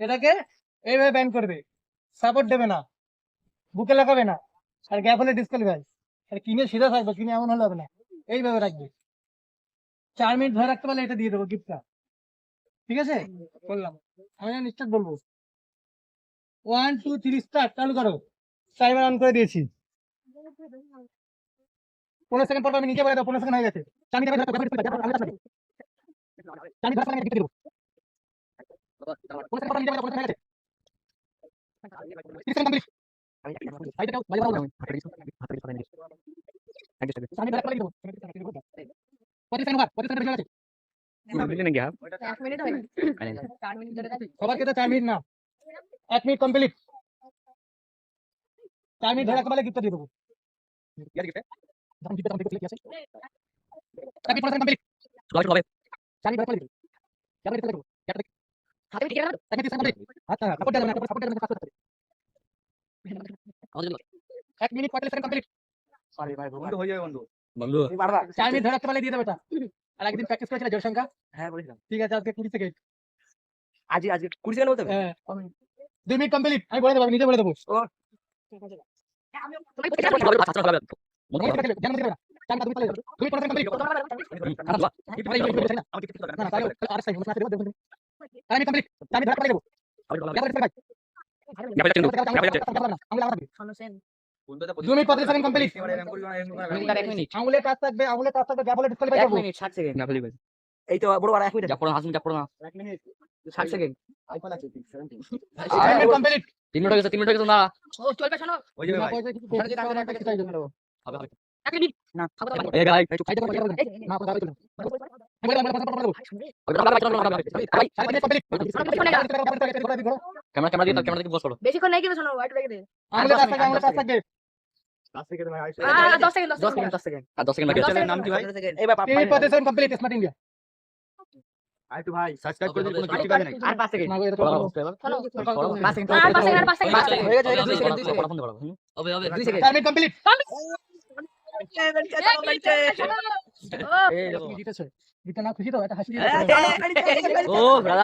এটাকে এইভাবে ব্যান্ড করবে, সাপোর্ট দেবে না, বুকে লাগাবে না, আর গ্যাপ হলে ডিসকালিফাই। আর কিনে সিধা থাকবে, কিনে এমন হলে হবে না, এইভাবে রাখবে। 4 মিনিট ধরে রাখতে পারলে এটা দিয়ে দেবো গিফটটা। ঠিক আছে, বললাম। আমি স্টার্ট বলবো, 1 2 3 স্টার্ট। চালু করো। টাইমার অন করে দিয়েছি। 15 সেকেন্ড পর আমি নিচে বলে দাও, 15 সেকেন্ড হয়ে গেছে। চাবি দেবে, ধরো, চাবি ধরো, আমি দেবো। 15 সেকেন্ড পর নিচে বলে দাও, 15 হয়ে গেছে। 30 সেকেন্ড কমপ্লিট। সাইডে দাও, বাইরে দাও। চাবি ধরে দেবো। 25 সেকেন্ড ওভার, 25 সেকেন্ড হয়ে গেছে। সবার ক্ষেত্রে 4 মিনিট না, 1 মিনিট কমপ্লিট। 4 মিনিট ধরে রাখতে পারলে গিফটটা দিয়ে দেবো। যখন গিফটটা কমপ্লিট করলে কি আছে? চাবি 15 সেকেন্ড কমপ্লিট। চাবি ধরে দেবো। চাবি ধরে দেবো। হাতে ঠিক আছে না? 1 মিনিট কমপ্লিট। আচ্ছা, সাপোর্ট দেবে না, সাপোর্ট দেবে না, ফাস্ট করতে হবে। 1 মিনিট 45 সেকেন্ড কমপ্লিট। সরি ভাই, বন্ধু হয়ে যাবে বন্ধু। 4 মিনিট ধরে রাখতে পারলে দিয়ে দেবো এটা। আর একদিন প্র্যাকটিস করেছিলে জোর সংখ্যা? হ্যাঁ বলেছিলাম। ঠিক আছে, আজকে 20 সেকেন্ড। আজকে 20 সেকেন্ড বলতে হবে? হ্যাঁ, 2 মিনিট কমপ্লিট। আমি বলে দেবো, আমি নিজে বলে দেবো। আঙুলের কাজ থাকবে, আঙুলের কাজ থাকবে, গ্যাপ হলে ডিসকোয়ালিফাই 1 করবো। Minute 60 second. এই তো বড় আর 1 মিনিট। 1 minute 60 second. আইফোন আছে 7 মিনিট কমপ্লিট। 3 মিনিট হয়ে গেছে, 3 মিনিট হয়ে গেছে না। ও চলবে শোনো। ওই যে ভাই ওখানে যেটা আমরা একটা কিছু চাইছো হবে। 1 মিনিট। না। এই গাই চাইতে পারো না, কথা বলতে আমি বলে দেবো। ক্যামেরা দিয়ে ক্যামেরা দিয়ে বস করো। বেশিক্ষণ নাই কিন্তু শোনো একটু রেখে দে আঙুলের কাজ থাকবে, আঙুলের কাজ থাকবে। 10 সেকেন্ড 10 সেকেন্ড 10 সেকেন্ড। আর 10 সেকেন্ড বাকি আছে। চ্যানেলের নাম কি ভাই? এবার 3 minute 45 second complete. Smart India. আরেকটু ভাই সাবস্ক্রাইব করে দিন, কোনো কিছু কাজ নাই। আর 5 সেকেন্ড। না গো, এটা করো। শোনো 5 সেকেন্ড। আর 5 সেকেন্ড 5 সেকেন্ড হয়ে গেছে 2 সেকেন্ড 2 সেকেন্ড। হবে হবে 2 সেকেন্ড। 4 minute complete. ও তুমি জিতেছো। জিতে না খুশি তো, একটা হাসি দিয়ে ও দাও। ও ব্রাদার